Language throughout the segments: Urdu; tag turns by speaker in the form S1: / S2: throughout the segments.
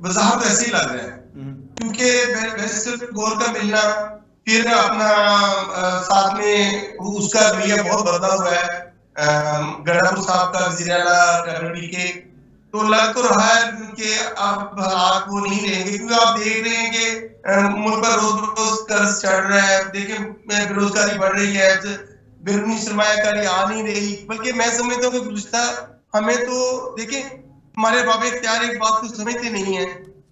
S1: وضاحت ایسے ہی لگ رہا ہے، کیونکہ بیسٹ گول کا ملنا، پھر اپنا ساتھ میں اس کا رویہ بہت بدلا ہوا ہے گڑھاپور صاحب کا وزیر اعلیٰ کرنوی کے، تو لگ تو رہا ہے کہ اب حالات وہ نہیں رہیں گے، کیونکہ آپ دیکھ رہے ہیں کہ ملک پر روز روز قرض چڑھ رہا ہے، دیکھیں بے روزگاری بڑھ رہی ہے، بیرونی سرمایہ کاری آ نہیں رہی، بلکہ میں سمجھتا ہوں کہ گزشتہ ہمیں تو دیکھیں ہمارے باب اختیار ایک بات کو سمجھتے نہیں ہیں،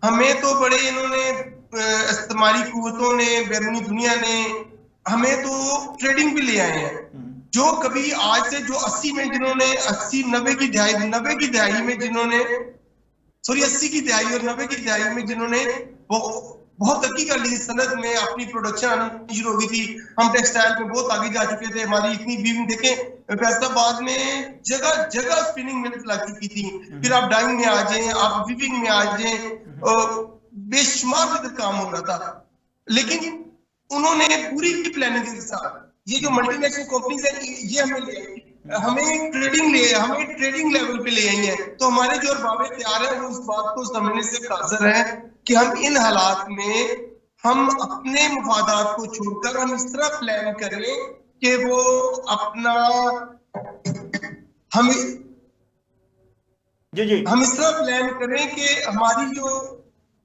S1: ہمیں تو بڑے انہوں نے استعماری قوتوں نے، بیرونی دنیا نے ہمیں تو ٹریڈنگ بھی لے آئے ہیں، جو کبھی آج سے جو 80 میں جنہوں نے 90 کی دہائی میں جنہوں نے 80 کی دہائی اور 90 کی دہائی میں جنہوں نے بہت ترقی کر لی صنعت میں، اپنی پروڈکشن آنی شروع ہو گئی تھی، ہم ٹیکسٹائل میں بہت آگے جا چکے تھے، ہماری اتنی بیوی دیکھیں فیصل آباد میں جگہ جگہ اسپننگ ملز لگ چکی تھی، پھر آپ ڈائنگ میں آ جائیں، آپ ویونگ میں آ جائیں، بے شمار قدر کام ہو رہا تھا، لیکن انہوں نے پوری پلاننگ کے ساتھ یہ جو ملٹی نیشنل کمپنیز ہیں یہ ہمیں ٹریڈنگ لیول پہ لے آئی ہیں، تو ہمارے جو ارباب اختیار ہیں وہ اس بات کو سمجھنے سے قاصر ہیں کہ ہم ان حالات میں ہم اپنے مفادات کو چھوڑ کر ہم اس طرح پلان کریں کہ وہ اپنا ہم اس طرح پلان کریں کہ ہماری جو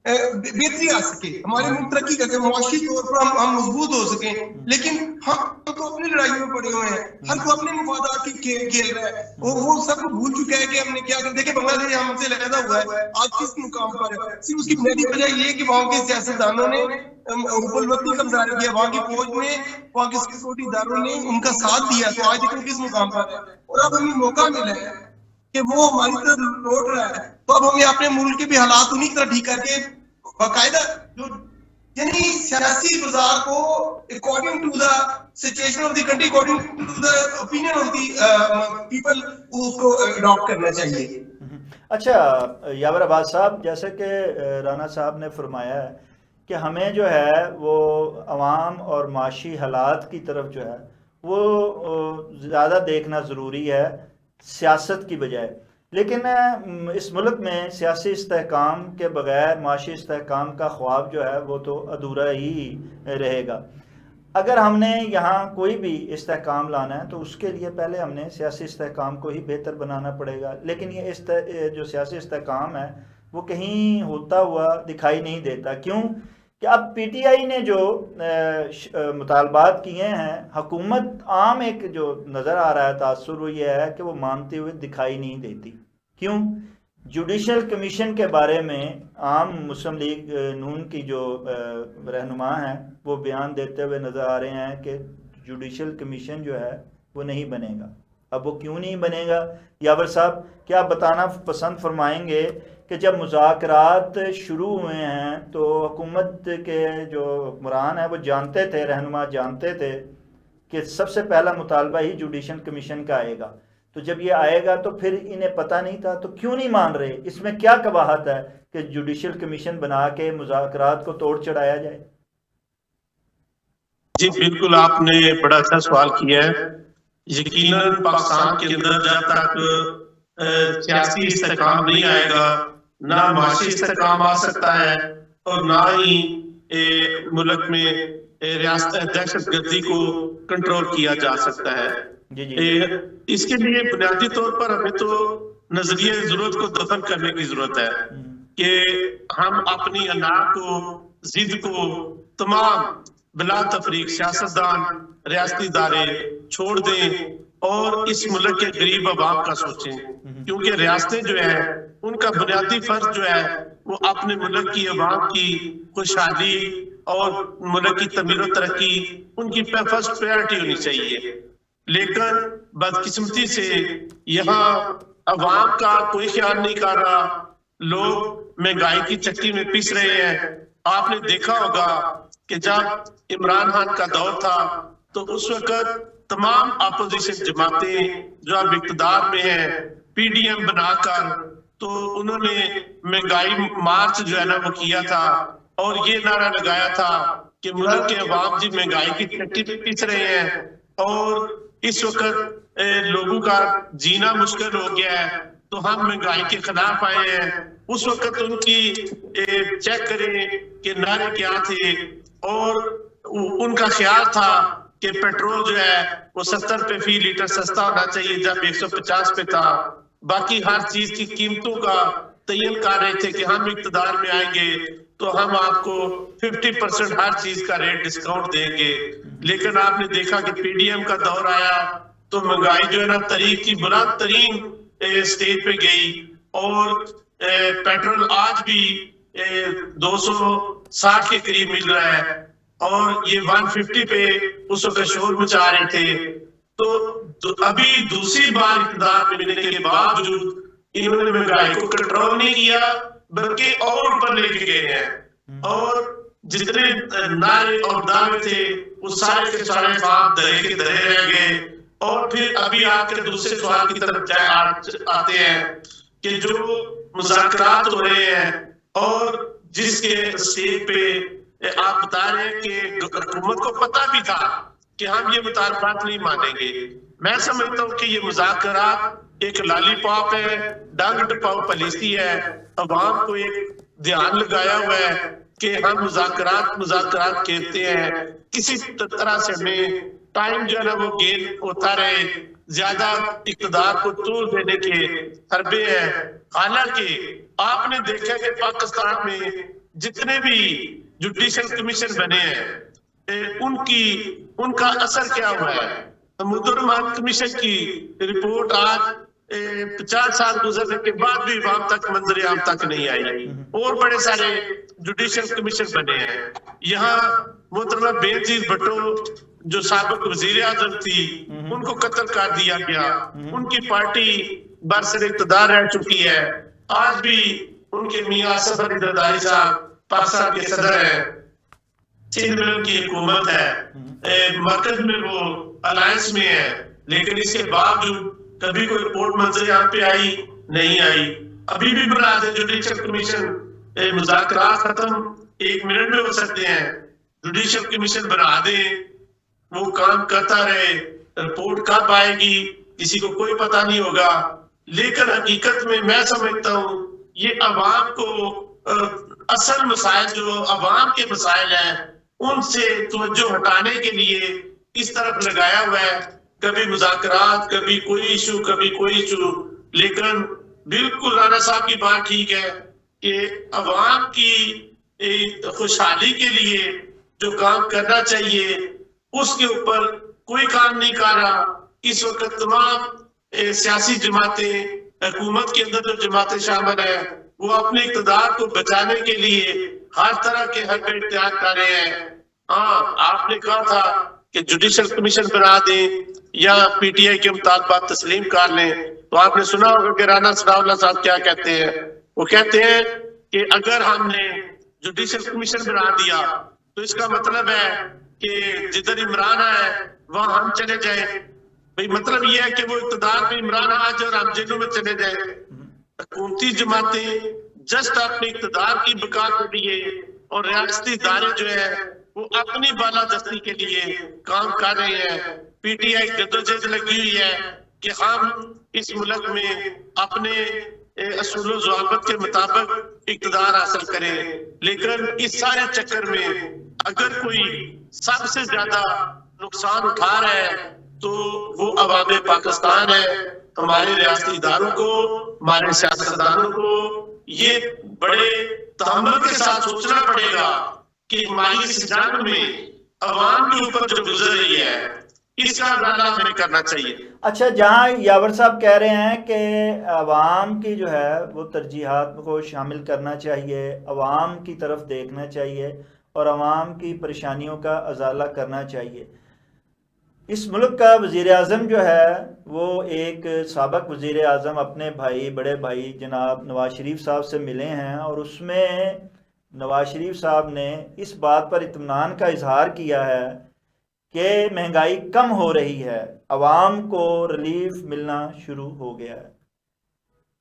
S1: بہتری آ سکے، ہمارے ملک ترقی کر سکے، معاشی طور پر ہم مضبوط ہو سکیں، لیکن ہم تو اپنی لڑائی میں پڑے ہوئے ہیں، ہر کو اپنے مفادات کی کھیل رہا ہے، وہ سب کو بھول چکا ہے کہ ہم نے کیا کر، دیکھیں بنگلہ دیش ہم سے علیحدہ ہوا ہے آج کس مقام پر ہے، صرف اس کی بنیادی وجہ یہ کہ وہاں کے سیاستدانوں نے حب الوطنی کا مظاہرہ کیا، وہاں کی فوج نے، وہاں کے سیکورٹی اداروں نے ان کا ساتھ دیا، تو آج دیکھیں کس مقام پر ہے، اور اب ہمیں موقع ملا ہے کہ وہ ہماری طرف لوٹ رہا ہے، تو اب ہمیں اپنے ملک کے بھی حالات انہی طرح ٹھیک کر کے باقاعدہ جو یعنی سیاسی بازار کو according to the situation of the country, according to the opinion of the people اس کو adopt کرنا چاہیے۔
S2: اچھا یاور عباس صاحب، جیسے کہ رانا صاحب نے فرمایا ہے کہ ہمیں جو ہے وہ عوام اور معاشی حالات کی طرف جو ہے وہ زیادہ دیکھنا ضروری ہے سیاست کی بجائے، لیکن اس ملک میں سیاسی استحکام کے بغیر معاشی استحکام کا خواب جو ہے وہ تو ادھورا ہی رہے گا۔ اگر ہم نے یہاں کوئی بھی استحکام لانا ہے تو اس کے لیے پہلے ہم نے سیاسی استحکام کو ہی بہتر بنانا پڑے گا، لیکن یہ جو سیاسی استحکام ہے وہ کہیں ہوتا ہوا دکھائی نہیں دیتا۔ کیوں کہ اب پی ٹی آئی نے جو مطالبات کیے ہیں، حکومت عام ایک جو نظر آ رہا ہے تاثر وہ یہ ہے کہ وہ مانتے ہوئے دکھائی نہیں دیتی۔ کیوں؟ جوڈیشل کمیشن کے بارے میں عام مسلم لیگ نون کی جو رہنما ہیں وہ بیان دیتے ہوئے نظر آ رہے ہیں کہ جوڈیشل کمیشن جو ہے وہ نہیں بنے گا۔ اب وہ کیوں نہیں بنے گا؟ یاور صاحب کیا بتانا پسند فرمائیں گے کہ جب مذاکرات شروع ہوئے ہیں تو حکومت کے جو حکمران ہیں وہ جانتے تھے، رہنما جانتے تھے کہ سب سے پہلا مطالبہ ہی جوڈیشل کمیشن کا آئے گا، تو جب یہ آئے گا تو پھر انہیں پتہ نہیں تھا تو کیوں نہیں مان رہے؟ اس میں کیا قباحت ہے کہ جوڈیشل کمیشن بنا کے مذاکرات کو توڑ چڑھایا جائے؟
S3: جی بالکل، آپ نے بڑا اچھا سوال کیا ہے۔ یقیناً پاکستان کے اندر جب تک سیاسی استحکام نہیں آئے گا، نہ معاشی استحکام آ سکتا ہے اور نہ ہی ملک میں ریاست دہشت گردی کو کنٹرول کیا جا سکتا ہے۔ اس کے لیے بنیادی طور پر ہمیں تو نظریہ ضرورت کو دفن کرنے کی ضرورت ہے کہ ہم اپنی انا کو، ضد کو تمام بلا تفریق سیاستدان، ریاستی ادارے چھوڑ دیں اور اس ملک کے غریب عوام کا سوچیں، کیونکہ ریاستیں جو ہیں ان کا بنیادی فرض جو ہے وہ اپنے ملک کی عوام کی خوشحالی اور ملک کی تعمیر و ترقی ان کی فرسٹ پریورٹی ہونی چاہیے۔ لیکن بدقسمتی سے یہاں عوام کا کوئی خیال نہیں کر رہا، لوگ مہنگائی کی چکی میں پس رہے ہیں۔ آپ نے دیکھا ہوگا کہ جب عمران خان کا دور تھا تو اس وقت تمام اپوزیشن جماعتیں جو اب اقتدار میں ہیں پی ڈی ایم بنا کر تو انہوں نے مہنگائی مارچ جو ہے نا وہ کیا تھا اور یہ نعرہ لگایا تھا کہ ملک کے عوام جی مہنگائی کی چکی میں پس رہے ہیں اور اس وقت لوگوں کا جینا مشکل ہو گیا ہے، تو ہم مہنگائی کے خلاف آئے ہیں اس وقت ان کی چیک کریں کہ نعرے کیا تھے، اور ان کا خیال تھا کہ پیٹرول جو ہے وہ 70 پہ فی لیٹر سستا ہونا چاہیے جب 150 پہ تھا. باقی ہر چیز کی قیمتوں کا تعین کر رہے تھے کہ ہم اقتدار میں آئیں گے تو ہم آپ کو 50% ہر چیز کا ریٹ ڈسکاؤنٹ دیں گے. لیکن آپ نے دیکھا کہ پی ڈی ایم کا دور آیا تو مہنگائی جو ہے نا تاریخ کی بلند ترین سٹیج پہ گئی، اور پیٹرول آج بھی 260 کے قریب مل رہا ہے، اور یہ 150 پہ اس وقت شور مچا رہے تھے. تو ابھی دوسری بار اقتدار میں ملنے کے باوجود انہوں نے مہنگائی کو کنٹرول نہیں کیا بلکہ اور اوپر لے کے گئے ہیں، اور جتنے نعرے اور دعوے تھے وہ سارے کے سارے خواب درے کے درے رہ گئے. اور پھر ابھی آپ کے دوسرے سوال کی طرف آتے ہیں کہ جو مذاکرات ہو رہے ہیں اور جس کے اسٹیج پہ آپ بتا رہے ہیں کہ حکومت کو پتہ بھی تھا کہ ہم یہ مطالبات نہیں مانیں گے. میں سمجھتا ہوں کہ یہ مذاکرات ایک لالی پاپ ہے، ڈانگ ٹپاؤ پالیسی ہے. عوام کو ایک دھیان لگایا ہوا ہے کہ ہم مذاکرات کہتے ہیں، کسی طرح سے ہمیں ٹائم جو ہے نا وہ گین ہوتا رہے، زیادہ اقتدار کو طول دینے کے حربے ہیں. حالانکہ آپ نے دیکھا کہ پاکستان میں جتنے بھی جوڈیشل کمیشن بنے ہیں ان کا اثر کیا ہوا ہے. محترم کمیشن کی رپورٹ آج 50 سال گزرنے کے بعد بھی عوام تک منظر عام تک نہیں آئی، اور بڑے سارے جوڈیشل کمیشن بنے ہیں. یہاں محترمہ بے نظیر بھٹو جو سابق وزیر اعظم تھی ان کو قتل کر دیا گیا، ان کی پارٹی برسر اقتدار رہ چکی ہے. آج بھی ان کے میاں اسد علی زرداری صاحب پاکستان کے صدر ہیں، سندھ میں ان کی حکومت ہے، مرکز میں وہ الائنس میں ہے، لیکن اس کے باوجود کبھی کوئی رپورٹ منظر عام پہ آئی نہیں آئی. ابھی بھی بنا دیں جوڈیشل کمیشن، مذاکرات ختم 1 منٹ میں ہو سکتے ہیں، جوڈیشل کمیشن بنا دیں، وہ کام کرتا رہے، رپورٹ کب آئے گی کسی کو کوئی پتہ نہیں ہوگا. لیکن حقیقت میں سمجھتا ہوں یہ عوام کو اصل مسائل جو عوام کے مسائل ہیں ان سے توجہ ہٹانے کے لیے اس طرف لگایا ہوا ہے. کبھی مذاکرات، کبھی کوئی ایشو، کبھی کوئی ایشو. لیکن بالکل رانا صاحب کی بات ٹھیک ہے کہ عوام کی خوشحالی کے لیے جو کام کرنا چاہیے اس کے اوپر کوئی کام نہیں کر رہا. اس وقت تمام سیاسی جماعتیں، حکومت کے اندر جو جماعتیں شامل ہیں، وہ اپنے اقتدار کو بچانے کے لیے ہر طرح کے حربے اختیار کر رہے ہیں. ہاں آپ نے کہا تھا کہ جوڈیشل کمیشن بنا دیں یا پی ٹی آئی کے مطالبات تسلیم کر لیں، تو آپ نے سنا ہوگا کہ رانا ثناء اللہ صاحب کیا کہتے ہیں. وہ کہتے ہیں کہ اگر ہم نے جوڈیشل کمیشن بنا دیا تو اس کا مطلب ہے کہ جدھر عمران ہے وہاں ہم چلے جائیں. بھئی مطلب یہ ہے کہ وہ اقتدار میں عمران آ جائے اور ہم جیلوں میں چلے جائیں. حکومتی جماعتیں جسٹ اپنے اقتدار کی بقا کے لیے اور ریاستی ادارے جو ہے وہ اپنی بالادستی کے لیے کام کر رہے ہیں. پی ٹی آئی جدوجہد لگی ہوئی ہے کہ ہم اس ملک میں اپنے اصول و ضوابط کے مطابق اقتدار حاصل کریں. لیکن اس سارے چکر میں اگر کوئی سب سے زیادہ نقصان اٹھا رہا ہے تو وہ عوام پاکستان ہے. ہمارے ریاستی اداروں کو، ہمارے سیاستدانوں کو یہ بڑے تحمل کے ساتھ سوچنا پڑے گا کہ ہماری اس جنگ میں عوام کے اوپر جو گزر رہی ہے اس کا اندازہ ہمیں کرنا چاہیے.
S2: اچھا، جہاں یاور صاحب کہہ رہے ہیں کہ عوام کی جو ہے وہ ترجیحات کو شامل کرنا چاہیے، عوام کی طرف دیکھنا چاہیے اور عوام کی پریشانیوں کا ازالہ کرنا چاہیے. اس ملک کا وزیر اعظم جو ہے وہ ایک سابق وزیر اعظم اپنے بھائی، بڑے بھائی جناب نواز شریف صاحب سے ملے ہیں، اور اس میں نواز شریف صاحب نے اس بات پر اطمینان کا اظہار کیا ہے کہ مہنگائی کم ہو رہی ہے، عوام کو ریلیف ملنا شروع ہو گیا ہے.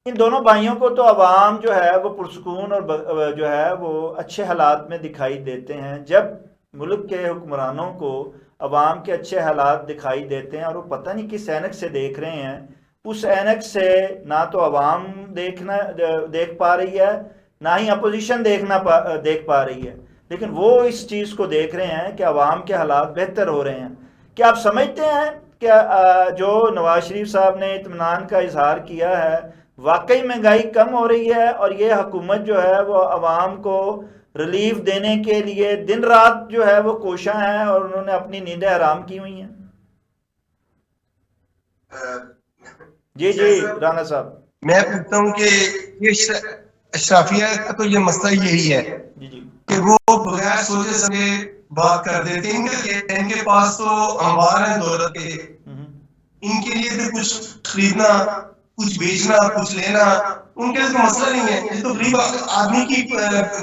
S2: ان دونوں بھائیوں کو تو عوام جو ہے وہ پرسکون اور جو ہے وہ اچھے حالات میں دکھائی دیتے ہیں. جب ملک کے حکمرانوں کو عوام کے اچھے حالات دکھائی دیتے ہیں اور وہ پتہ نہیں کس عینک سے دیکھ رہے ہیں، اس اینک سے نہ تو عوام دیکھ پا رہی ہے، نہ ہی اپوزیشن دیکھ پا رہی ہے، لیکن وہ اس چیز کو دیکھ رہے ہیں کہ عوام کے حالات بہتر ہو رہے ہیں۔ کیا آپ سمجھتے ہیں کہ جو نواز شریف صاحب نے اطمینان کا اظہار کیا ہے، واقعی مہنگائی کم ہو رہی ہے اور یہ حکومت جو ہے وہ عوام کو ریلیف دینے کے لیے دن رات جو ہے وہ کوشاں ہیں اور انہوں نے اپنی نیندیں حرام کی ہوئی ہیں؟ جی رانا صاحب،
S1: میں پوچھتا ہوں کہ یہ اشرافیہ کا تو یہ مسئلہ یہی ہے
S2: جی
S1: کہ وہ بغیر سوچے سمجھے بات کر دیتے ہیں۔ ان کے پاس تو انبار ہیں دولت کے، ان کے لیے تو کچھ خریدنا، کچھ بیچنا، کچھ لینا ان کے لیے تو مسئلہ نہیں ہے۔ یہ تو غریب آدمی کی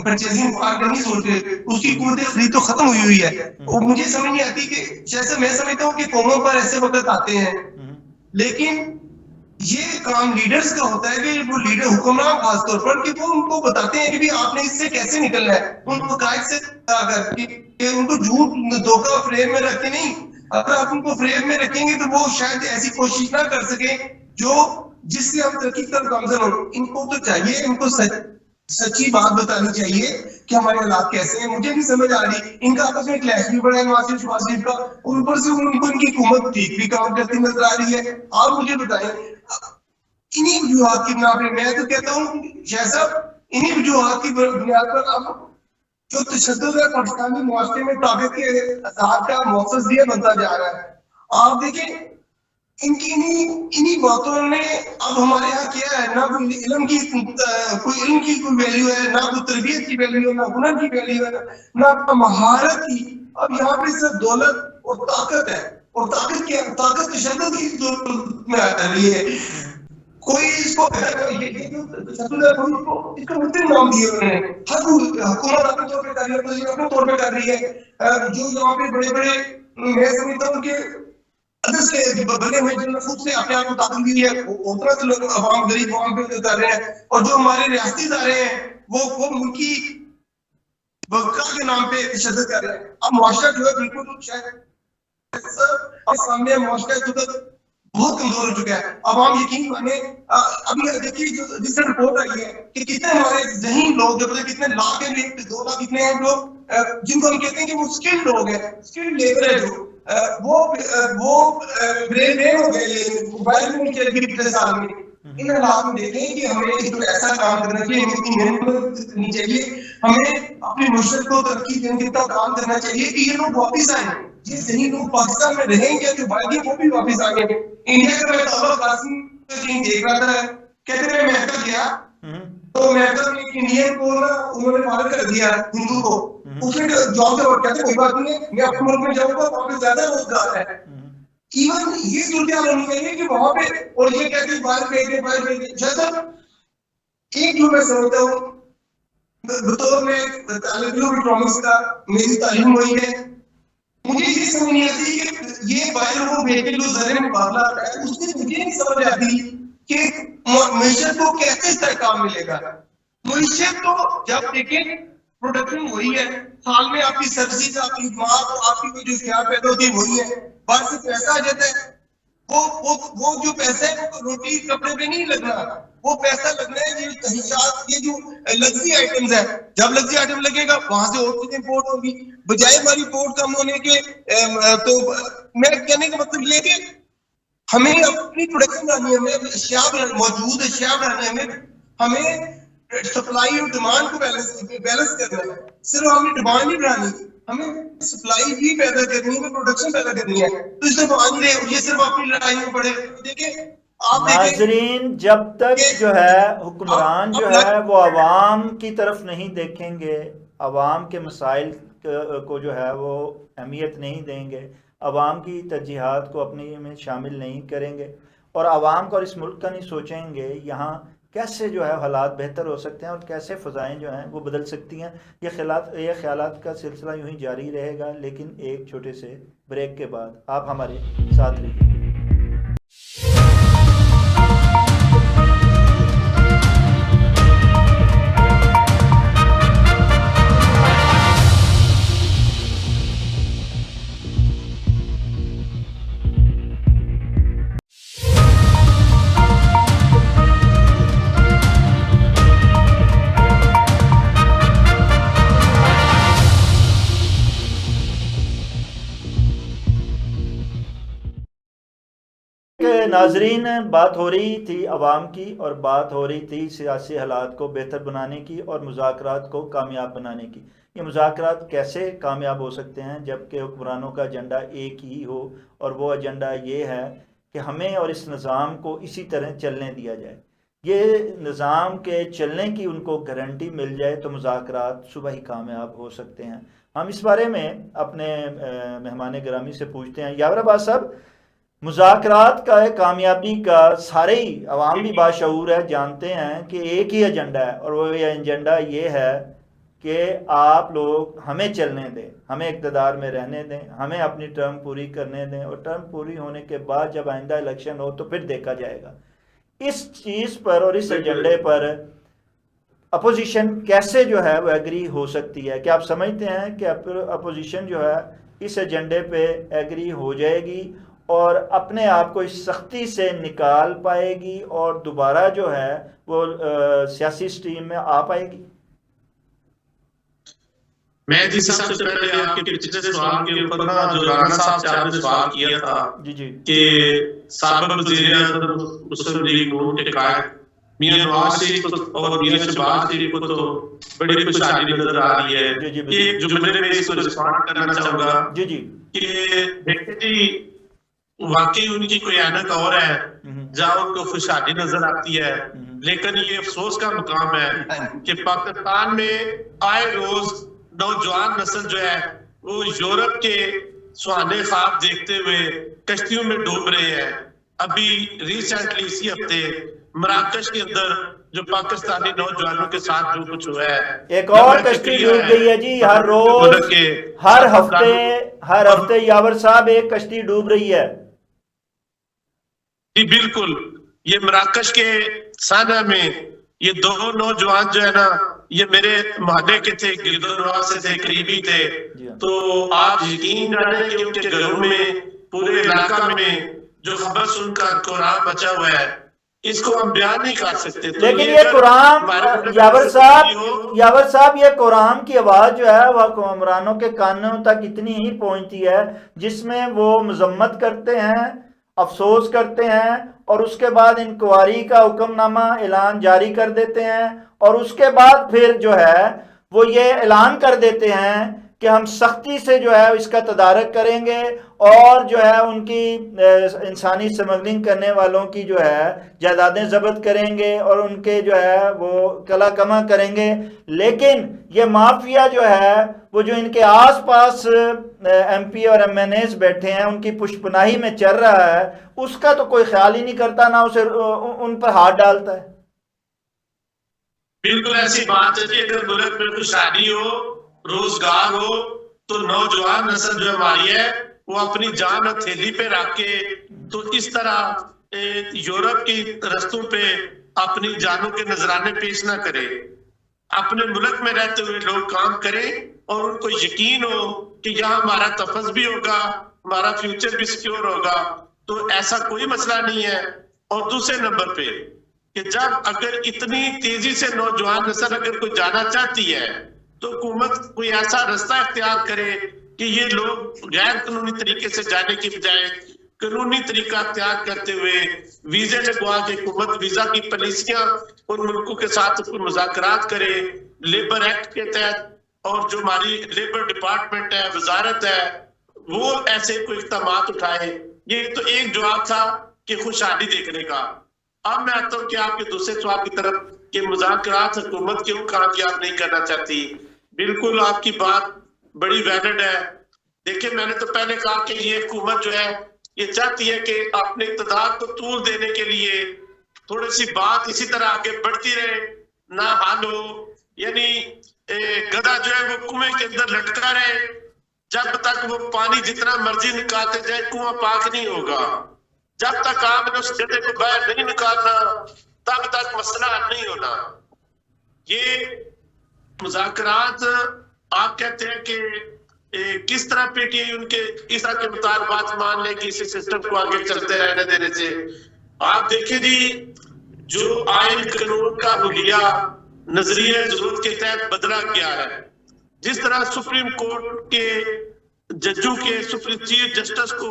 S1: پرچیزنگ پار نہیں سوچتے، اس کی قوت خرید تو ختم ہوئی ہے۔ اور مجھے سمجھ نہیں آتی کہ جیسے میں سمجھتا ہوں کہ قوموں پر ایسے وقت آتے ہیں، لیکن یہ کام لیڈرز کا ہوتا ہے کہ وہ لیڈر حکمران خاص طور پر کہ وہ ان کو بتاتے ہیں کہ آپ نے اس سے کیسے نکلنا ہے، ان کو قائد سے کہ ان کو جھوٹ دھوکہ فریب میں رکھ کے نہیں۔ اگر آپ ان کو فریب میں رکھیں گے تو وہ شاید ایسی کوشش نہ کر سکیں جو جس سے ہم ترقی کر گامزن ہوں۔ ان کو تو چاہیے، ان کو سچی بات بتانی چاہیے کہ ہمارے حالات کیسے ہیں۔ مجھے نہیں سمجھ آ رہی، ان کا آپس میں کلیش بھی بڑا ہے نواز شریف کا، اور اوپر سے ان کو ان کی حکومت ٹھیک بھی کام کرتی نظر آ رہی ہے۔ آپ مجھے بتائیں انہی وجوہات کی بنا پہ، میں تو کہتا ہوں شاہ صاحب انہی وجوہات کی بنیاد پر آپ جو تشدد ہے پاکستانی معاشرے میں طاقت کے اظہار کا موقف بھی بنتا جا رہا ہے۔ آپ دیکھیں ان کی انہی باتوں نے اب ہمارے یہاں کیا ہے، نہ کوئی علم کی کوئی ویلیو ہے، نہ کوئی تربیت کی ویلیو ہے، نہ ہنر کی ویلیو ہے، نہ مہارت کی۔ اب یہاں پہ صرف دولت اور طاقت ہے، اور طاقت تشدد کی دولت میں آ رہی ہے۔ کوئی اس کو اس کا مطلب نام دیا انہوں نے، حکومت اپنے طور پہ کر رہی ہے، اپنے طور پہ کر رہی ہے۔ جو یہاں پہ بڑے بڑے میں سمجھتا ہوں کہ ادھر سے بنے ہوئے جن خود سے اپنے آپ کو طاقت دی ہے، اتنا سے لوگ عوام غریب عوام پہ کر رہے ہیں، اور جو ہمارے ریاستی ادارے ہیں وہ ملکی بقا کے نام پہ تشدد کر رہے ہیں۔ اب معاشرہ جو ہے بالکل شاید اور سامنے معاشرہ جو بہت کمزور ہو چکا ہے۔ اب ہم یقین مانیں، ابھی دیکھیے جو ریسنٹ رپورٹ آئی ہے کہ کتنے ہمارے ذہین لوگ جو کتنے لاکھ ہیں، 2 لاکھ کتنے ہیں جو جن کو ہم کہتے ہیں کہ وہ اسکلڈ لوگ ہیں، اسکلڈ لیبر ہے، جو وہ برین ڈرین ہو گئے موبائل میں چل گئی پچھلے سال میں۔ ان حالات میں دیکھیں کہ ہمیں ایسا کام کرنا چاہیے، ہمیں اتنی محنت کرنی چاہیے، ہمیں اپنے معاشرے کو ترقی دینے کا کام کرنا چاہیے کہ یہ لوگ واپس آئیں۔ یہ صحیح لوگ پاکستان میں رہیں گے جو باقی وہ بھی واپس آئیں گے۔ انڈیا کا میں طلبہ قاسم کہیں دیکھ رہا تھا، کہتے ہیں میں مکہ گیا تو مکہ میں ایک انڈین کو نا انہوں نے فارغ کر دیا ہندو کو، اس نے جاب سے اور کہتے کوئی بات نہیں ہے، میں اپنے ملک میں جاؤں گا، وہاں پہ زیادہ روزگار ہے۔ ایون یہ صورتحال ہونی چاہیے کہ وہاں پہ، اور یہ کہتے ہیں باہر بھیج دیں جیسا ایک جو میں سمجھتا ہوں بطور میں طالب علم اکنامکس کا میری تعلیم ہوئی ہے، مجھے یہ سمجھ نہیں آتی کہ یہ باہر وہ بھیج کے جو زر مبادلہ ہے اس سے مجھے نہیں سمجھ آتی کہ معیشت کو کیسے استحکام ملے گا۔ معیشت تو جب دیکھیں پروڈکشن وہی ہے، سال میں آپ کی سبزی آپ کی مال آپ کی جو اشیاء پیدا ہوتی ہے وہی ہے، باہر سے پیسہ آ جاتا ہے، وہ جو پیسہ ہے وہ روٹی کپڑے پہ نہیں لگنا، وہ پیسہ لگنا ہے یہ تحیشات، یہ جو لگژری آئٹمز ہیں۔ جب لگژری آئٹم لگے گا وہاں سے اور چیزیں امپورٹ ہوگی، بجائے ہماری امپورٹ کم ہونے کے۔ تو میں کہنے کا مطلب یہ کہ ہمیں اپنی پروڈکشن بنانی ہے، ہمیں اشیاء موجود اشیاء بنانے ہے، ہمیں سپلائی اور ڈیمانڈ کو بیلنس کرنا ہے۔ صرف ہمیں ڈیمانڈ نہیں بڑھانی، ہمیں سپلائی بھی پیدا کرنی ہے، پروڈکشن پیدا کرنی ہے۔ تو اس سے مان لے یہ صرف اپنی لڑائی میں پڑے۔ دیکھیں آپ
S2: ناظرین، جب تک جو ہے حکمران جو ہے وہ عوام کی طرف نہیں دیکھیں گے، عوام کے مسائل کو جو ہے وہ اہمیت نہیں دیں گے، عوام کی ترجیحات کو اپنی میں شامل نہیں کریں گے، اور عوام کو اور اس ملک کا نہیں سوچیں گے یہاں کیسے جو ہے حالات بہتر ہو سکتے ہیں اور کیسے فضائیں جو ہیں وہ بدل سکتی ہیں، یہ خیالات کا سلسلہ یوں ہی جاری رہے گا، لیکن ایک چھوٹے سے بریک کے بعد آپ ہمارے ساتھ رہیے۔ ناظرین بات ہو رہی تھی عوام کی اور بات ہو رہی تھی سیاسی حالات کو بہتر بنانے کی اور مذاکرات کو کامیاب بنانے کی. یہ مذاکرات کیسے کامیاب ہو سکتے ہیں جبکہ حکمرانوں کا ایجنڈا ایک ہی ہو, اور وہ ایجنڈا یہ ہے کہ ہمیں اور اس نظام کو اسی طرح چلنے دیا جائے. یہ نظام کے چلنے کی ان کو گارنٹی مل جائے تو مذاکرات صبح ہی کامیاب ہو سکتے ہیں. ہم اس بارے میں اپنے مہمان گرامی سے پوچھتے ہیں. یاور عباس صاحب, مذاکرات کا کامیابی کا سارے ہی عوام بھی باشعور ہے, جانتے ہیں کہ ایک ہی ایجنڈا ہے, اور وہ ایجنڈا یہ ہے کہ آپ لوگ ہمیں چلنے دیں, ہمیں اقتدار میں رہنے دیں, ہمیں اپنی ٹرم پوری کرنے دیں, اور ٹرم پوری ہونے کے بعد جب آئندہ الیکشن ہو تو پھر دیکھا جائے گا. اس چیز پر اور اس ایجنڈے پر اپوزیشن کیسے جو ہے وہ ایگری ہو سکتی ہے؟ کیا آپ سمجھتے ہیں کہ اپوزیشن جو ہے اس ایجنڈے پہ ایگری ہو جائے گی اور اپنے آپ کو اس سختی سے نکال پائے گی اور دوبارہ جو ہے وہ سیاسی سٹریم میں آ پائے گی؟
S3: میں جس سب سے پہلے آپ کے پچھلے سوال کے اوپر نا جو رانا صاحب سے آپ نے سوال کیا تھا کہ سابق وزیر اعظم مسلم لیگ نون کے قائد میاں نواز شریف اور میاں شہباز شریف کو تو بڑی خوشحالی نظر آ رہی ہے. ایک جملے میں اس کو رسپونڈ کرنا چاہوں گا کہ دیکھیں جی واقعی ان کی کوئی اینک اور ہے جہاں ان کو خوشحالی نظر آتی ہے, لیکن یہ افسوس کا مقام ہے کہ پاکستان میں آئے روز نوجوان نسل جو ہے وہ یورپ کے سہانے خواب دیکھتے ہوئے کشتیوں میں ڈوب رہے ہیں. ابھی ریسنٹلی اسی ہفتے مراکش کے اندر جو پاکستانی نوجوانوں کے ساتھ جو کچھ ہوا ہے,
S2: ایک اور کشتی ڈوب گئی ہے جی. ہر روز ہر ہفتے یاور صاحب ایک کشتی ڈوب رہی ہے.
S3: جی بالکل, یہ مراکش کے سانہ میں یہ دو نوجوان جو ہے نا یہ میرے محلے کے تھے, گرد و نواز سے تھے, قریبی تھے. تو آپ یقین جانیں کہ ان کے گھروں میں پورے علاقہ میں جو خبر سن کر قرآن بچا ہوا ہے اس کو ہم بیان نہیں کر سکتے.
S2: لیکن یہ قرآن یاور صاحب یہ قرآن کی آواز جو ہے وہ حکمرانوں کے کانوں تک اتنی ہی پہنچتی ہے جس میں وہ مذمت کرتے ہیں, افسوس کرتے ہیں, اور اس کے بعد انکوائری کا حکم نامہ اعلان جاری کر دیتے ہیں, اور اس کے بعد پھر جو ہے وہ یہ اعلان کر دیتے ہیں کہ ہم سختی سے جو ہے اس کا تدارک کریں گے اور جو ہے ان کی انسانی سمگلنگ کرنے والوں کی جو ہے جائیدادیں ضبط کریں گے اور ان کے جو ہے وہ کلا کما کریں گے. لیکن یہ مافیا جو ہے وہ جو ان کے آس پاس ایم پی اور ایم این ایز بیٹھے ہیں ان کی پشپناہی میں چل رہا ہے, اس کا تو کوئی خیال ہی نہیں کرتا, نہ اسے ان پر ہاتھ ڈالتا ہے.
S3: بالکل ایسی بات ہے کہ اگر ملک میں خوشحالی ہو, روزگار ہو, تو نوجوان نسل جو ہماری ہے وہ اپنی جان ہتھیلی پہ رکھ کے تو اس طرح یورپ کی رستوں پہ اپنی جانوں کے نذرانے پیش نہ کرے. اپنے ملک میں رہتے ہوئے لوگ کام کریں اور ان کو یقین ہو کہ یہاں ہمارا تحفظ بھی ہوگا, ہمارا فیوچر بھی سیکیور ہوگا. تو ایسا کوئی مسئلہ نہیں ہے. اور دوسرے نمبر پہ کہ جب اگر اتنی تیزی سے نوجوان نسل اگر کوئی جانا چاہتی ہے تو حکومت کوئی ایسا رستہ اختیار کرے کہ یہ لوگ غیر قانونی طریقے سے جانے کی بجائے قانونی طریقہ اختیار کرتے ہوئے ویزے لگوا کے حکومت ویزا کی پالیسیاں ان ملکوں کے ساتھ مذاکرات کرے لیبر ایکٹ کے تحت, اور جو ہماری لیبر ڈپارٹمنٹ ہے, وزارت ہے, وہ ایسے کوئی اقدامات اٹھائے. یہ تو ایک جواب تھا کہ خوشحالی دیکھنے کا. اب میں آتا ہوں کہ آپ کے دوسرے سوال کی طرف کہ مذاکرات حکومت کیوں کامیاب نہیں کرنا چاہتی. بالکل آپ کی بات بڑی ویلڈ ہے. دیکھیں میں نے تو پہلے کہا کہ یہ حکومت جو ہے یہ چاہتی ہے کہ اپنے اقتدار کو طول دینے کے لیے تھوڑی سی بات اسی طرح آگے بڑھتی رہے, نہ حل ہو. یعنی گدھا جو ہے وہ کنویں کے اندر لٹکا رہے, جب تک وہ پانی جتنا مرضی نکالتے جائے کنواں پاک نہیں ہوگا. جب تک آپ نے اس گدھے کو باہر نہیں نکالنا تب تک مسئلہ حل نہیں ہونا. یہ مذاکرات آپ کہتے ہیں کہ کس طرح پی ٹی آئی ان کے اس طرح کے مطالبات مان لے کہ اسی سسٹم کو آگے چلتے رہنے دینے سے. آپ دیکھیں جی جو آئین قانون کا حلیہ نظریہ ضرورت کے تحت بدلا گیا ہے, جس طرح سپریم کورٹ کے ججوں کے چیف جسٹس کو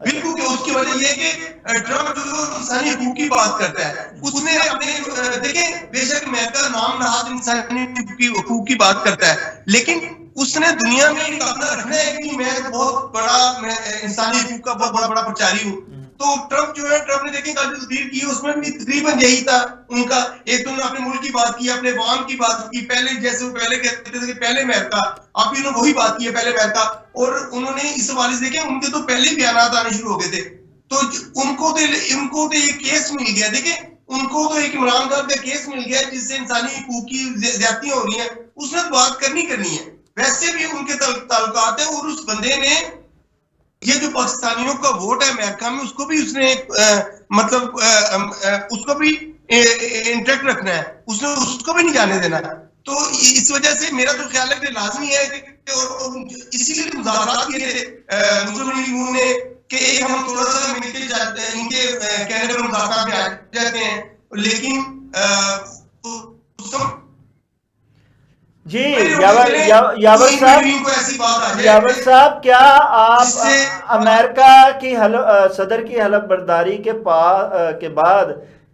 S1: بالکل کہ اس کی وجہ یہ ہے کہ ٹرمپ جو انسانی حقوق کی بات کرتا ہے اس نے اپنے دیکھیں بے شک امریکہ نام نہاد انسانی حقوق کی بات کرتا ہے لیکن اس نے دنیا میں ایک اپنا رکھنا ہے کہ میں بہت بڑا انسانی حقوق کا بہت بڑا پرچاری ہوں. تو ٹرمپ جو ہے ٹرمپ نے دیکھیں کل جو تقریر کی اس میں بھی تقریباً یہی تھا ان کا. ایک تو انہوں نے اپنے ملک کی بات کی, اپنے عوام کی بات کی, پہلے جیسے وہ پہلے کہتے تھے کہ پہلے امریکہ, اب بھی انہوں نے وہی بات کی ہے پہلے امریکہ. اور انہوں نے اس حوالے سے دیکھیں ان کے تو پہلے بیانات آنے شروع ہو گئے تھے. تو ان کو تو یہ کیس مل گیا, دیکھیں ان کو تو ایک عمران خان کا کیس مل گیا جس سے انسانی حقوق کی زیادتیاں ہو رہی ہیں. اس نے بات کرنی ہے. ویسے بھی ان کے تعلقات ہیں اور اس بندے نے یہ جو پاکستانیوں کا ووٹ ہے امریکہ میں اس کو بھی اس نے مطلب اس کو بھی انٹیکٹ رکھنا ہے, اس نے اس کو بھی نہیں جانے دینا. تو اس وجہ سے میرا تو خیال ہے کہ لازمی ہے کہ اسی لیے مذاکرات کیے تھے مسلم لیگ نے کہ ہم تھوڑا سا مل کے ان کے کہنے پر مذاکرات میں آ جاتے ہیں لیکن
S2: جی یاور صاحب کیا آپ امریکہ کی صدر کی حلف برداری کے بعد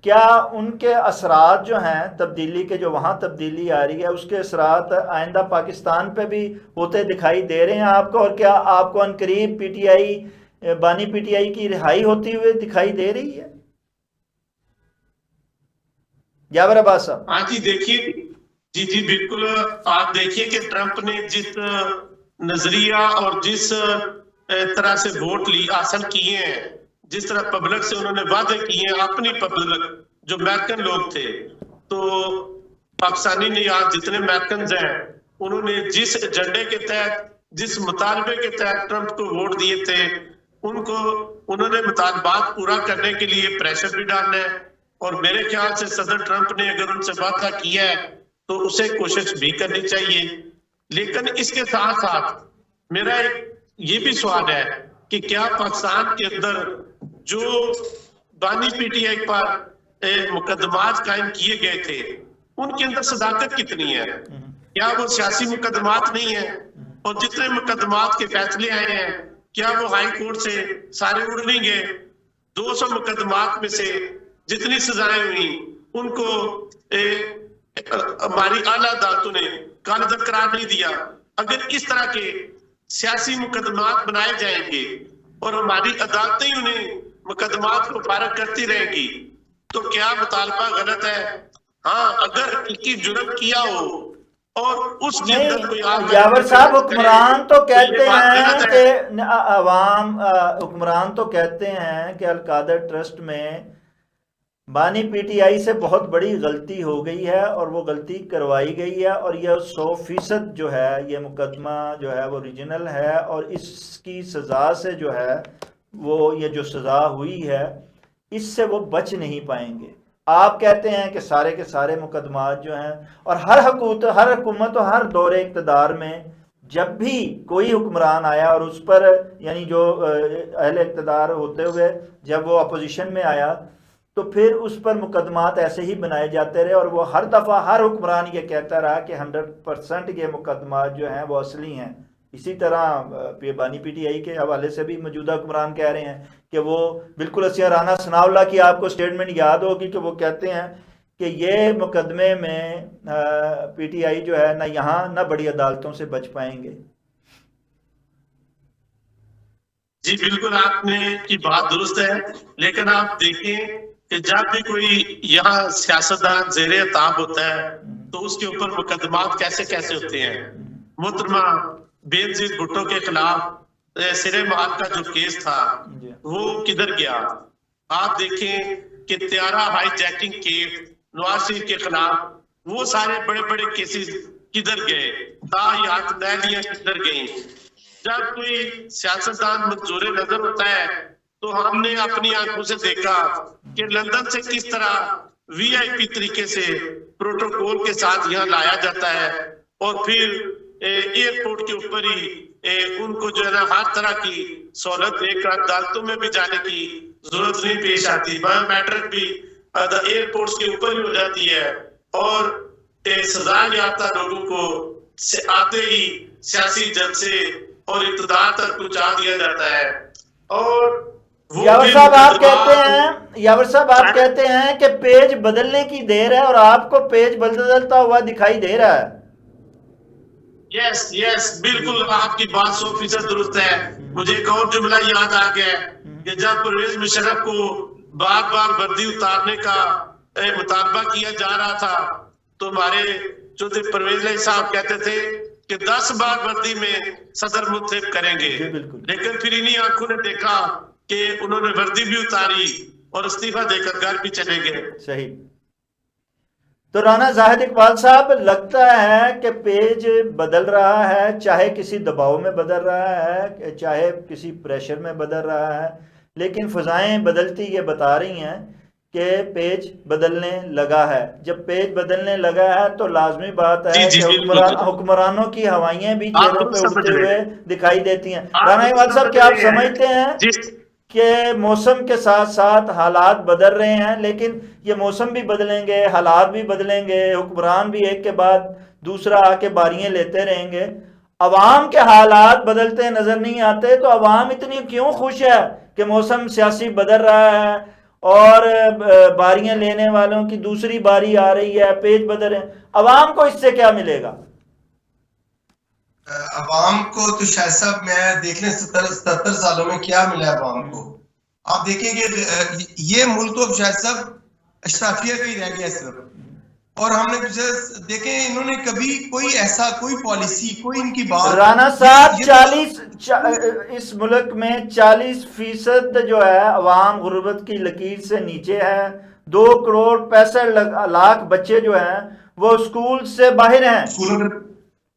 S2: کیا ان کے اثرات جو ہیں تبدیلی کے, جو وہاں تبدیلی آ رہی ہے اس کے اثرات آئندہ پاکستان پہ بھی ہوتے دکھائی دے رہے ہیں آپ کو, اور کیا آپ کو عنقریب پی ٹی آئی بانی پی ٹی آئی کی رہائی ہوتی ہوئے دکھائی دے رہی ہے؟ جابر عباس صاحب.
S3: ہاں جی دیکھیے, جی بالکل. آپ دیکھیے کہ ٹرمپ نے جس نظریہ اور جس طرح سے ووٹ حاصل کیے ہیں, جس طرح پبلک سے انہوں نے وعدے کیے ہیں, اپنی پبلک جو امریکن لوگ تھے, تو پاکستانی نے آج جتنے امریکنز ہیں انہوں نے جس ایجنڈے کے تحت, جس مطالبے کے تحت ٹرمپ کو ووٹ دیے تھے, انہوں نے مطالبات پورا کرنے کے لیے پریشر بھی ڈالنا ہے. اور میرے خیال سے صدر ٹرمپ نے اگر ان سے وعدہ کیا ہے تو اسے کوشش بھی کرنی چاہیے. لیکن اس کے ساتھ ساتھ میرا ایک یہ بھی سوال ہے کہ کیا پاکستان کے اندر جو بانی پی ٹی آئی پر مقدمات قائم کیے گئے تھے ان کے اندر صداقت کتنی ہے؟ کیا وہ سیاسی مقدمات نہیں ہیں؟ اور جتنے مقدمات کے فیصلے آئے ہیں کیا وہ ہائی کورٹ سے سارے اڑ نہیں گئے؟ 200 مقدمات میں سے جتنی سزائیں ہوئی ان کو ہماری اعلیٰ عدالتوں نے کالعدم قرار نہیں دیا. اگر اس طرح کے سیاسی مقدمات بنائے جائیں گے اور ہماری عدالتیں انہیں مقدمات کو فارغ کرتی رہیں گی تو کیا مطالبہ غلط ہے؟ ہاں, اگر کی جرم کیا ہو اور اس کے اندر کوئی
S2: جاور صاحب حکمران تو کہتے ہیں کہ عوام حکمران تو کہتے ہیں کہ القادر ٹرسٹ میں بانی پی ٹی آئی سے بہت بڑی غلطی ہو گئی ہے اور وہ غلطی کروائی گئی ہے, اور یہ 100% جو ہے یہ مقدمہ جو ہے وہ اوریجنل ہے, اور اس کی سزا سے جو ہے وہ یہ جو سزا ہوئی ہے اس سے وہ بچ نہیں پائیں گے. آپ کہتے ہیں کہ سارے کے سارے مقدمات جو ہیں, اور ہر حکومت اور ہر دور اقتدار میں جب بھی کوئی حکمران آیا اور اس پر یعنی جو اہل اقتدار ہوتے ہوئے جب وہ اپوزیشن میں آیا تو پھر اس پر مقدمات ایسے ہی بنائے جاتے رہے, اور وہ ہر دفعہ ہر حکمران یہ کہتا رہا کہ 100% یہ مقدمات جو ہیں وہ اصلی ہیں. اسی طرح بانی پی ٹی آئی کے حوالے سے بھی موجودہ حکمران کہہ رہے ہیں کہ وہ بالکل اسی رانا ثناء اللہ کی آپ کو سٹیٹمنٹ یاد ہوگی کہ وہ کہتے ہیں کہ یہ مقدمے میں پی ٹی آئی جو ہے نہ یہاں نہ بڑی عدالتوں سے بچ پائیں گے.
S3: جی بالکل آپ نے کی بات درست ہے, لیکن آپ دیکھیں کہ جب بھی کوئی یہاں سیاستدان زیر اطاعت ہوتا ہے تو اس کے اوپر مقدمات کیسے ہوتے ہیں. محترمہ بینظیر بھٹو کے خلاف سرے محل کا جو کیس تھا وہ کدھر گیا؟ آپ دیکھیں کہ طیارہ high jacking case Nawaz Sharif کے خلاف وہ سارے بڑے بڑے کیسز کدھر گئے؟ یاد دہلیاں کدھر گئیں؟ جب کوئی سیاستدان منظور نظر ہوتا ہے تو ہم نے اپنی آنکھوں سے دیکھا کہ لندن سے کس طرح وی آئی پی طریقے سے پروٹوکول کے ساتھ یہاں لایا جاتا ہے, اور پھر ایئرپورٹ کے اوپر ہی ان کو جو ہے نا ہر طرح کی سہولت دے کر عدالتوں میں بھی جانے کی ضرورت نہیں پیش آتی. بایو میٹرک بھی ایئرپورٹس کے اوپر ہی ہو جاتی ہے, اور سزا یافتہ لوگوں کو آتے ہی سیاسی جلسے اور اقتدار تک پہنچا دیا جاتا ہے. اور
S2: یاور صاحب آپ کہتے ہیں کہ پیج بدلنے کی دیر ہے اور آپ کو پیج بدلتا ہوا دکھائی دے رہا ہے.
S3: یس بالکل آپ کی بات 100% درست ہے. مجھے ایک اور جملہ یاد آ گیا کہ جب پرویز مشرف کو بار بار وردی اتارنے کا مطالبہ کیا جا رہا تھا تو ہمارے جو تھے پرویز علیہ صاحب کہتے تھے کہ 10 بار وردی میں صدر منتخب کریں گے. لیکن پھر انہی آنکھوں نے دیکھا کہ انہوں نے وردی بھی اتاری اور استعفیٰ دے کر گھر بھی چلے گئے.
S2: صحیح. تو رانا زاہد اقبال صاحب لگتا ہے کہ پیج بدل رہا ہے، چاہے کسی دباؤ میں بدل رہا ہے، چاہے کسی پریشر میں بدل رہا ہے، لیکن فضائیں بدلتی یہ بتا رہی ہیں کہ پیج بدلنے لگا ہے. جب پیج بدلنے لگا ہے تو لازمی بات ہے کہ حکمرانوں کی ہوائیاں بھی چہروں پہ اڑتے ہوئے دکھائی دیتی ہیں. رانا اقبال صاحب کیا آپ سمجھتے ہیں کہ موسم کے ساتھ ساتھ حالات بدل رہے ہیں، لیکن یہ موسم بھی بدلیں گے، حالات بھی بدلیں گے، حکمران بھی ایک کے بعد دوسرا آ کے باریاں لیتے رہیں گے، عوام کے حالات بدلتے نظر نہیں آتے؟ تو عوام اتنی کیوں خوش ہے کہ موسم سیاسی بدل رہا ہے اور باریاں لینے والوں کی دوسری باری آ رہی ہے، پیج بدل رہے ہیں؟ عوام کو اس سے کیا ملے گا؟
S1: عوام کو تو شاید صاحب میں دیکھ لیں 77 سالوں میں کیا ملا عوام کو. آپ دیکھیں گے یہ ملک تو اب شاید صاحب اشرافیہ کا ہی رہ گیا صرف. اور ہم نے دیکھیں انہوں نے کبھی کوئی ایسا کوئی پالیسی کوئی ان کی بات.
S2: رانا صاحب اس ملک میں 40% جو ہے عوام غربت کی لکیر سے نیچے ہے. 2 کروڑ 65 لاکھ بچے جو ہیں وہ اسکول سے باہر ہیں،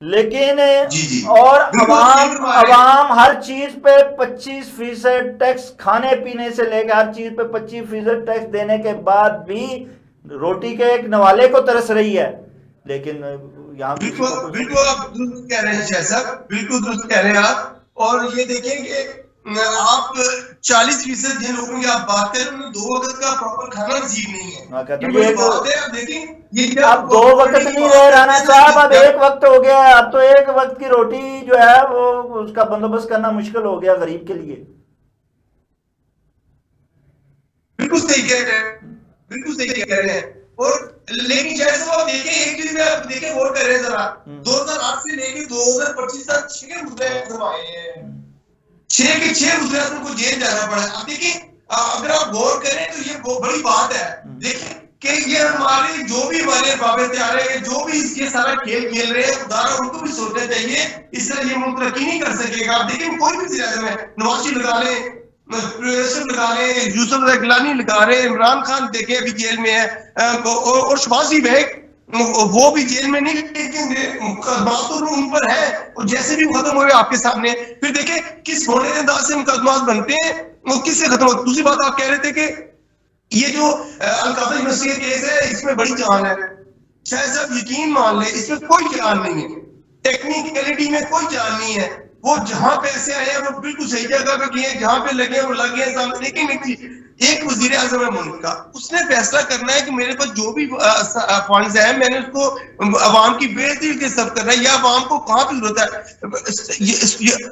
S2: لیکن اور عوام ہر چیز پہ 25% ٹیکس، کھانے پینے سے لے کے ہر چیز پہ 25% ٹیکس دینے کے بعد بھی روٹی کے ایک نوالے کو ترس رہی ہے. لیکن یہاں
S1: بالکل آپ درست کہہ رہے ہیں شاہ صاحب، بالکل درست کہہ رہے ہیں آپ. اور یہ دیکھیں کہ آپ 40% جن لوگوں کی آپ بات کریں انہیں 2 وقت کا پراپر کھانا نصیب نہیں ہے.
S2: اب 2 وقت نہیں رہے رانا صاحب، اب 1 وقت ہو گیا. اب تو 1 وقت کی روٹی جو ہے وہ اس کا بندوبست کرنا مشکل ہو گیا غریب کے لیے.
S1: بالکل صحیح کہہ رہے ہیں، بالکل صحیح کہہ رہے ہیں. اور لیکن جیسے آپ دیکھیں ایک چیز میں آپ دیکھیں غور کریں ذرا، 2008 سے لے کے 2025 تک 6 مظاہرے آئے ہیں، 6 کے 6 مظاہروں کو جیل جانا پڑا. اب دیکھیں اگر آپ غور کریں تو یہ بڑی بات ہے. دیکھیں کہ یہ ہمارے جو بھی ہمارے بابے تیارے ہیں، جو بھی اس کے سارا کھیل کھیل رہے ہیں، خدا ان کو بھی سوچنا چاہیے. اس طرح یہ ملک ترقی نہیں کر سکے گا. آپ دیکھیں کوئی بھی وزیر اعظم ہے، نواز شریف لگا لیں، لگا رہے، یوسف گیلانی لگا رہے، عمران خان دیکھیں ابھی جیل میں ہے، اور شہباز شریف وہ بھی جیل میں نہیں، لیکن مقدمات تو ان پر ہے اور جیسے بھی ختم ہوئے آپ کے سامنے. پھر دیکھیں کس ہونے انداز سے مقدمات بنتے ہیں وہ کس سے ختم ہوتے. دوسری بات آپ کہہ رہے تھے کہ یہ جو القادہ یونیورسٹی کا کیس ہے اس میں بڑی جان ہے. شاید صاحب یقین مان لیں اس میں کوئی جان نہیں ہے، ٹیکنیکلٹی میں کوئی جان نہیں ہے. وہ جہاں پیسے آئے ہیں وہ بالکل صحیح جگہ پہ کیے، جہاں پہ لگے وہ لگے ہیں. لیکن ایک وزیر اعظم ہے ملک کا، اس نے فیصلہ کرنا ہے کہ میرے پاس جو بھی فنڈز ہیں میں نے اس کو عوام کی بہتری کے سب کرنا ہے، یا عوام کو کہاں پہ ضرورت ہے.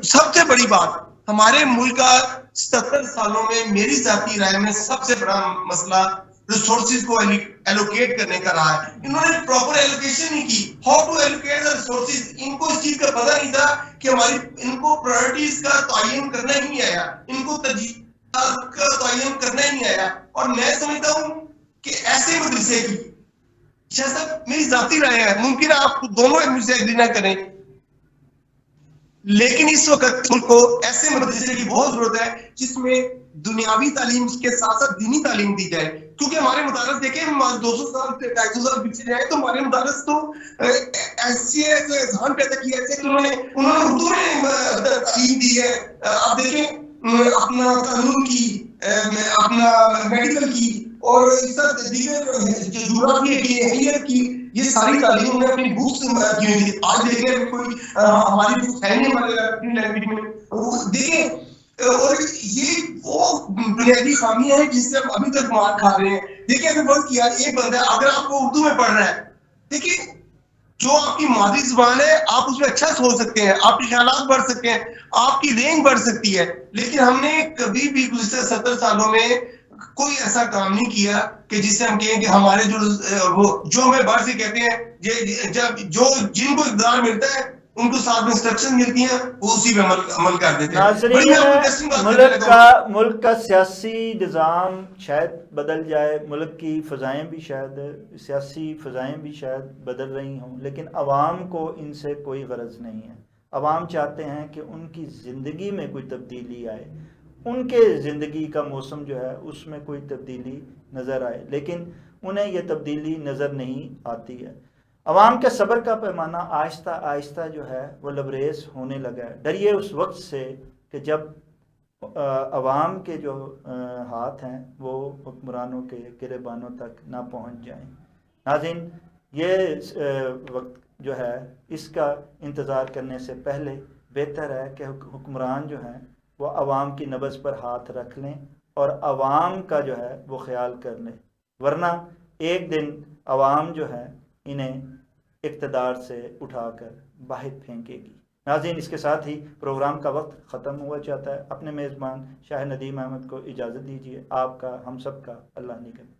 S1: سب سے بڑی بات ہمارے ملک کا 77 سالوں میں میری ذاتی رائے میں سب سے بڑا مسئلہ ریسورسز کو ایلوکیٹ کرنے کا رہا ہے. انہوں نے پراپر ایلوکیشن نہیں کی. How to allocate the resources, ان کو اس چیز کا پتہ نہیں تھا کہ ہماری ان کو پرائورٹیز کا تعین کرنا ہی نہیں آیا، ان کو ترجیحات کا تعین کرنا ہی نہیں آیا. اور میں سمجھتا ہوں کہ ایسے مدرسے کی شاید صاحب میری ذاتی رائے ہے، ممکن ہے آپ دونوں مجھ سے ایگری نہ کریں، لیکن اس وقت ملک کو ایسے مدرسے کی بہت ضرورت ہے جس میں دنیاوی تعلیم کے ساتھ ساتھ دینی تعلیم دی جائے. کیونکہ ہمارے مدارس دیکھیں 200 سال 250 سال پیچھے جائے تو ہمارے مدارس تو ایسے اذہان پیدا کیا ہے کہ انہوں نے اردو میں تعلیم دی ہے. آپ دیکھیں اپنا قانون کی، اپنا میڈیکل کی اور اس طرح دیگر جغرافیہ کی، حیات کی، یہ ساری تعلیم نے اپنی بک سے کی ہوئی تھی. آج دیکھیں کوئی ہماری بک ہے نہیں ہمارے اپنی لینگویج میں، دیکھیں. اور یہ وہ بنیادی خامی ہے جس سے ہم ابھی تک مار کھا رہے ہیں. دیکھیں ابھی بند کیا ایک بندہ اگر آپ کو اردو میں پڑھ رہا ہے، دیکھیں جو آپ کی مادری زبان ہے آپ اس میں اچھا سوچ سکتے ہیں، آپ کے خیالات بڑھ سکتے ہیں، آپ کی رینج بڑھ سکتی ہے. لیکن ہم نے کبھی بھی گزشتہ 70 سالوں میں کوئی ایسا کام نہیں کیا کہ جس سے ہم کہیں کہ ہمارے جو ہمیں باہر سے کہتے ہیں جب جن کو اقتدار ملتا ہے ان کو ساتھ میں انسٹرکشن ملتی ہیں وہ اسی پہ عمل کر دیتے ہیں. بڑی
S2: ناظرین،
S1: میں انٹرسٹنگ بات کرنے لگا ہوں.
S2: ملک کا سیاسی نظام شاید بدل جائے، ملک کی فضائیں بھی شاید، سیاسی فضائیں بھی شاید بدل رہی ہوں، لیکن عوام کو ان سے کوئی غرض نہیں ہے. عوام چاہتے ہیں کہ ان کی زندگی میں کوئی تبدیلی آئے، ان کے زندگی کا موسم جو ہے اس میں کوئی تبدیلی نظر آئے، لیکن انہیں یہ تبدیلی نظر نہیں آتی ہے. عوام کے صبر کا پیمانہ آہستہ آہستہ جو ہے وہ لبریز ہونے لگا ہے. ڈریے اس وقت سے کہ جب عوام کے جو ہاتھ ہیں وہ حکمرانوں کے گریبانوں تک نہ پہنچ جائیں. ناظرین، یہ وقت جو ہے اس کا انتظار کرنے سے پہلے بہتر ہے کہ حکمران جو ہیں وہ عوام کی نبض پر ہاتھ رکھ لیں اور عوام کا جو ہے وہ خیال کر لیں، ورنہ ایک دن عوام جو ہے انہیں اقتدار سے اٹھا کر باہر پھینکے گی. ناظرین، اس کے ساتھ ہی پروگرام کا وقت ختم ہوا چاہتا ہے. اپنے میزبان شاہ ندیم احمد کو اجازت دیجیے. آپ کا ہم سب کا اللہ نگہبان.